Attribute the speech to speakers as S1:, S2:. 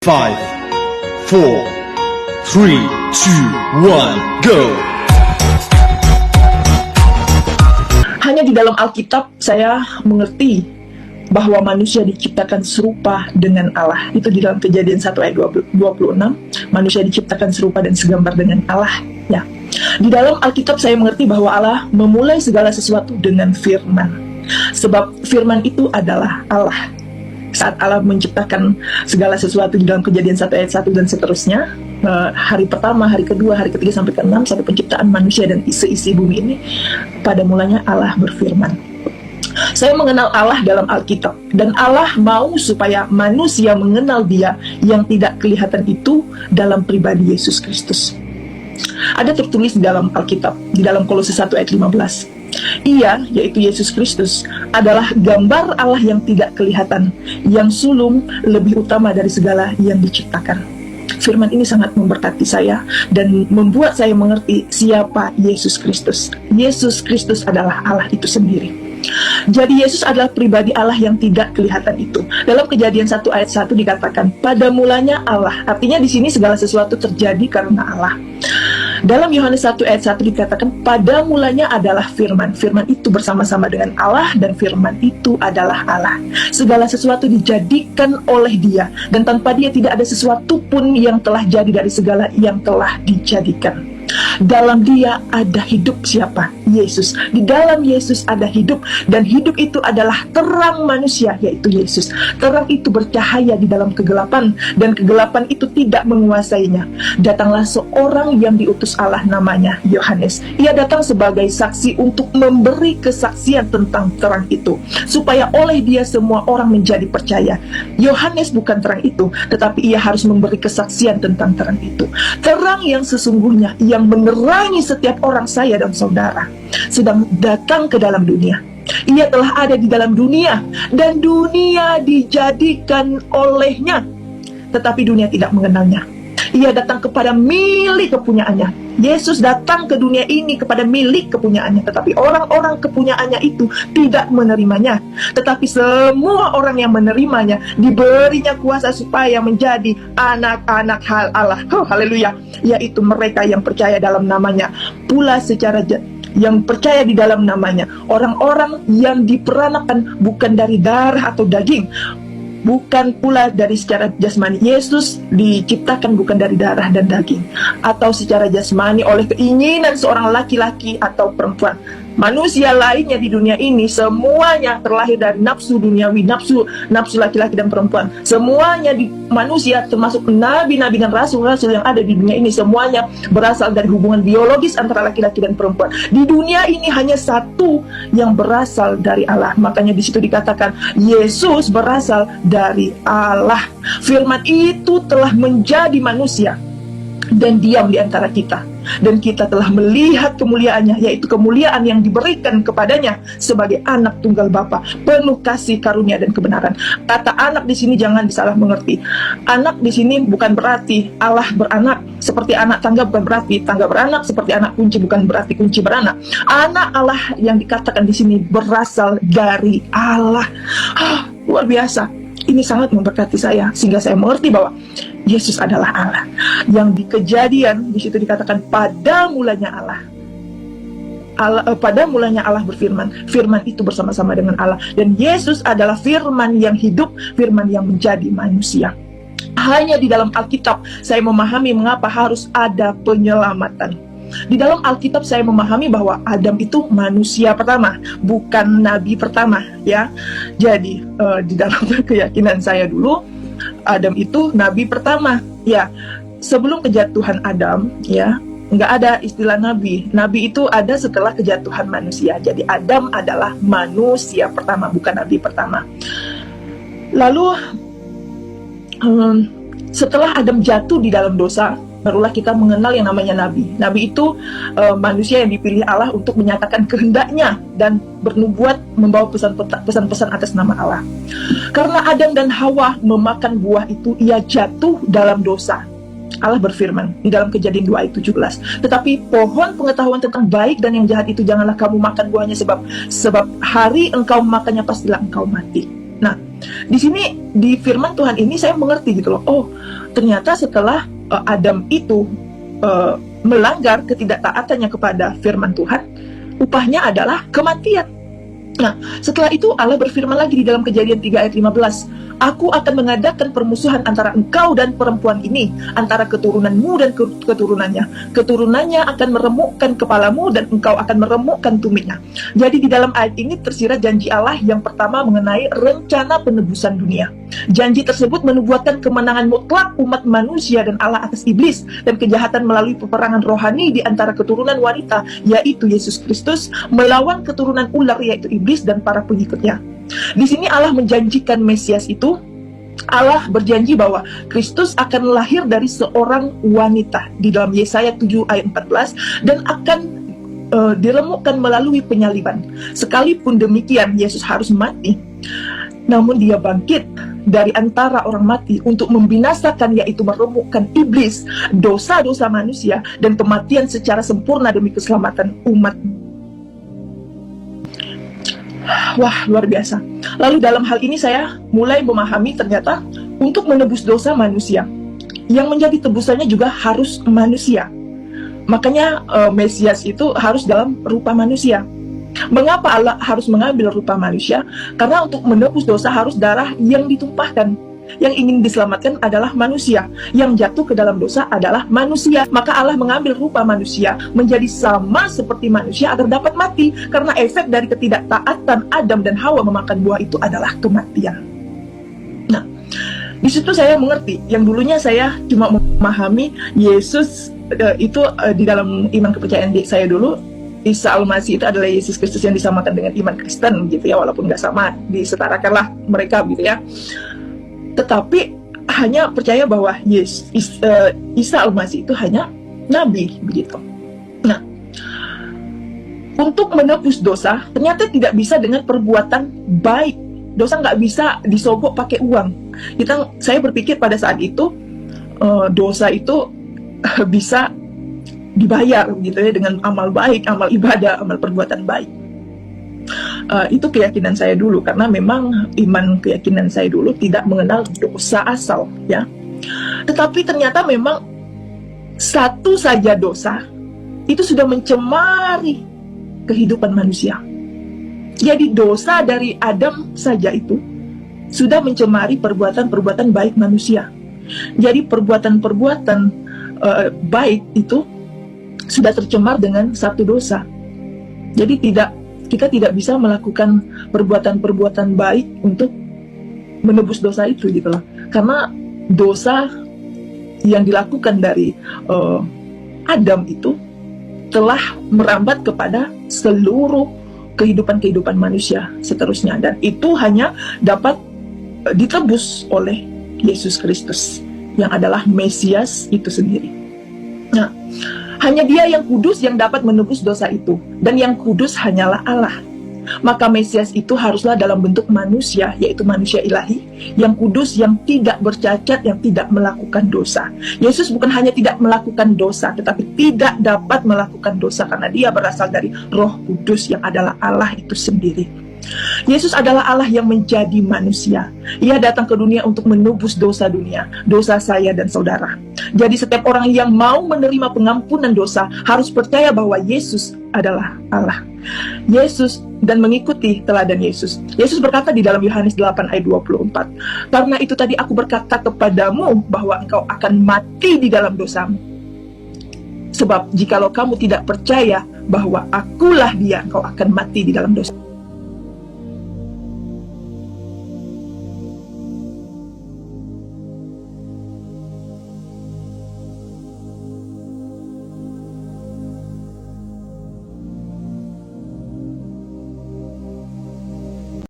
S1: 5, 4, 3, 2, 1, go!
S2: Hanya di dalam Alkitab saya mengerti bahwa manusia diciptakan serupa dengan Allah. Itu di dalam Kejadian 1 ayat 26, manusia diciptakan serupa dan segambar dengan Allah. Ya. Di dalam Alkitab saya mengerti bahwa Allah memulai segala sesuatu dengan firman. Sebab firman itu adalah Allah. Saat Allah menciptakan segala sesuatu di dalam Kejadian 1 ayat 1 dan seterusnya, hari pertama, hari kedua, hari ketiga sampai ke-6, sampai penciptaan manusia dan seisi bumi ini, pada mulanya Allah berfirman. Saya mengenal Allah dalam Alkitab, dan Allah mau supaya manusia mengenal Dia yang tidak kelihatan itu dalam pribadi Yesus Kristus. Ada tertulis di dalam Alkitab, di dalam Kolose 1 ayat 15. Ia, yaitu Yesus Kristus, adalah gambar Allah yang tidak kelihatan, yang sulung lebih utama dari segala yang diciptakan. Firman ini sangat memberkati saya dan membuat saya mengerti siapa Yesus Kristus. Yesus Kristus adalah Allah itu sendiri. Jadi Yesus adalah pribadi Allah yang tidak kelihatan itu. Dalam Kejadian 1 ayat 1 dikatakan, pada mulanya Allah. Artinya di sini segala sesuatu terjadi karena Allah. Dalam Yohanes 1 ayat 1 dikatakan, pada mulanya adalah firman. Firman itu bersama-sama dengan Allah, dan firman itu adalah Allah. Segala sesuatu dijadikan oleh Dia, dan tanpa Dia tidak ada sesuatu pun yang telah jadi dari segala yang telah dijadikan. Dalam Dia ada hidup. Siapa? Yesus. Di dalam Yesus ada hidup, dan hidup itu adalah terang manusia, yaitu Yesus. Terang itu bercahaya di dalam kegelapan, dan kegelapan itu tidak menguasainya. Datanglah seorang yang diutus Allah, namanya Yohanes. Ia datang sebagai saksi untuk memberi kesaksian tentang terang itu, supaya oleh dia semua orang menjadi percaya. Yohanes bukan terang itu, tetapi ia harus memberi kesaksian tentang terang itu. Terang yang sesungguhnya, yang menerangi setiap orang, saya dan saudara, sedang datang ke dalam dunia. Ia telah ada di dalam dunia, dan dunia dijadikan olehnya, tetapi dunia tidak mengenalnya. Ia datang kepada milik kepunyaannya. Yesus datang ke dunia ini kepada milik kepunyaannya, tetapi orang-orang kepunyaannya itu tidak menerimanya. Tetapi semua orang yang menerimanya diberinya kuasa supaya menjadi anak-anak Allah. Oh, haleluya. Yaitu mereka yang percaya dalam namanya. Pula secara yang percaya di dalam namanya, orang-orang yang diperanakan bukan dari darah atau daging, bukan pula dari secara jasmani. Yesus diciptakan bukan dari darah dan daging, atau secara jasmani oleh keinginan seorang laki-laki atau perempuan. Manusia lainnya di dunia ini semuanya terlahir dari nafsu duniawi, nafsu laki-laki dan perempuan. Semuanya di manusia, termasuk nabi-nabi dan rasul-rasul yang ada di dunia ini, semuanya berasal dari hubungan biologis antara laki-laki dan perempuan. Di dunia ini hanya satu yang berasal dari Allah. Makanya di situ dikatakan Yesus berasal dari Allah. Firman itu telah menjadi manusia dan diam di antara kita, dan kita telah melihat kemuliaannya, yaitu kemuliaan yang diberikan kepadanya sebagai anak tunggal Bapa, penuh kasih, karunia dan kebenaran. Kata anak di sini jangan disalah mengerti. Anak di sini bukan berarti Allah beranak, seperti anak tangga bukan berarti tangga beranak, seperti anak kunci bukan berarti kunci beranak. Anak Allah yang dikatakan di sini berasal dari Allah. Luar biasa. Ini sangat memberkati saya, sehingga saya mengerti bahwa Yesus adalah Allah. Yang di Kejadian di situ dikatakan pada mulanya Allah. Pada mulanya Allah berfirman. Firman itu bersama-sama dengan Allah, dan Yesus adalah firman yang hidup, firman yang menjadi manusia. Hanya di dalam Alkitab saya memahami mengapa harus ada penyelamatan. Di dalam Alkitab saya memahami bahwa Adam itu manusia pertama, bukan nabi pertama, ya. Jadi di dalam keyakinan saya dulu, Adam itu nabi pertama, ya. Sebelum kejatuhan Adam, ya, nggak ada istilah nabi. Nabi itu ada setelah kejatuhan manusia. Jadi Adam adalah manusia pertama, bukan nabi pertama. Lalu setelah Adam jatuh di dalam dosa, barulah kita mengenal yang namanya nabi. Nabi itu manusia yang dipilih Allah untuk menyatakan kehendaknya dan bernubuat, membawa pesan-pesan atas nama Allah. Karena Adam dan Hawa memakan buah itu, ia jatuh dalam dosa. Allah berfirman di dalam Kejadian 2 ayat 17, tetapi pohon pengetahuan tentang baik dan yang jahat itu janganlah kamu makan buahnya, sebab hari engkau makannya pastilah engkau mati. Nah, Di sini di firman Tuhan ini saya mengerti gitu loh. Oh, ternyata setelah Adam itu melanggar ketidaktaatannya kepada firman Tuhan, upahnya adalah kematian. Nah, setelah itu Allah berfirman lagi di dalam Kejadian 3 ayat 15, Aku akan mengadakan permusuhan antara engkau dan perempuan ini, antara keturunanmu dan keturunannya. Keturunannya akan meremukkan kepalamu dan engkau akan meremukkan tumitnya. Jadi di dalam ayat ini tersirat janji Allah yang pertama mengenai rencana penebusan dunia. Janji tersebut menubuatkan kemenangan mutlak umat manusia dan Allah atas iblis dan kejahatan melalui peperangan rohani di antara keturunan wanita, yaitu Yesus Kristus, melawan keturunan ular, yaitu iblis dan para pengikutnya. Di sini Allah menjanjikan Mesias itu, Allah berjanji bahwa Kristus akan lahir dari seorang wanita di dalam Yesaya 7 ayat 14 dan akan diremukkan melalui penyaliban. Sekalipun demikian, Yesus harus mati, namun dia bangkit dari antara orang mati untuk membinasakan, yaitu meremukkan iblis, dosa-dosa manusia, dan kematian secara sempurna demi keselamatan umat. Wah, luar biasa. Lalu dalam hal ini saya mulai memahami ternyata untuk menebus dosa manusia, yang menjadi tebusannya juga harus manusia. Makanya Mesias itu harus dalam rupa manusia. Mengapa Allah harus mengambil rupa manusia? Karena untuk menebus dosa harus darah yang ditumpahkan. Yang ingin diselamatkan adalah manusia. Yang jatuh ke dalam dosa adalah manusia. Maka Allah mengambil rupa manusia menjadi sama seperti manusia agar dapat mati. Karena efek dari ketidaktaatan Adam dan Hawa memakan buah itu adalah kematian. Nah, di situ saya mengerti. Yang dulunya saya cuma memahami Yesus itu di dalam iman kepercayaan saya dulu, Isa Al-Masih itu adalah Yesus Kristus yang disamakan dengan iman Kristen gitu ya, walaupun nggak sama, disetarakanlah mereka gitu ya. Tetapi hanya percaya bahwa Isa Al-Masih itu hanya nabi begitu. Nah, untuk menebus dosa ternyata tidak bisa dengan perbuatan baik. Dosa nggak bisa disogok pakai uang. Saya berpikir pada saat itu dosa itu bisa dibayar gitu ya dengan amal baik, amal ibadah, amal perbuatan baik. Itu keyakinan saya dulu, karena memang keyakinan saya dulu tidak mengenal dosa asal ya. Tetapi ternyata memang satu saja dosa itu sudah mencemari kehidupan manusia. Jadi dosa dari Adam saja itu sudah mencemari perbuatan-perbuatan baik manusia. Jadi perbuatan-perbuatan baik itu sudah tercemar dengan satu dosa. Jadi kita tidak bisa melakukan perbuatan-perbuatan baik untuk menebus dosa itu gitu loh. Karena dosa yang dilakukan dari Adam itu telah merambat kepada seluruh kehidupan manusia seterusnya, dan itu hanya dapat ditebus oleh Yesus Kristus yang adalah Mesias itu sendiri. Nah, hanya Dia yang kudus yang dapat menebus dosa itu, dan yang kudus hanyalah Allah. Maka Mesias itu haruslah dalam bentuk manusia, yaitu manusia ilahi, yang kudus, yang tidak bercacat, yang tidak melakukan dosa. Yesus bukan hanya tidak melakukan dosa, tetapi tidak dapat melakukan dosa karena Dia berasal dari Roh Kudus yang adalah Allah itu sendiri. Yesus adalah Allah yang menjadi manusia. Ia datang ke dunia untuk menebus dosa dunia, dosa saya dan saudara. Jadi setiap orang yang mau menerima pengampunan dosa harus percaya bahwa Yesus adalah Allah. Yesus dan mengikuti teladan Yesus. Yesus berkata di dalam Yohanes 8 ayat 24, "Karena itu tadi aku berkata kepadamu bahwa engkau akan mati di dalam dosamu. Sebab jikalau kamu tidak percaya bahwa akulah Dia, engkau akan mati di dalam dosa."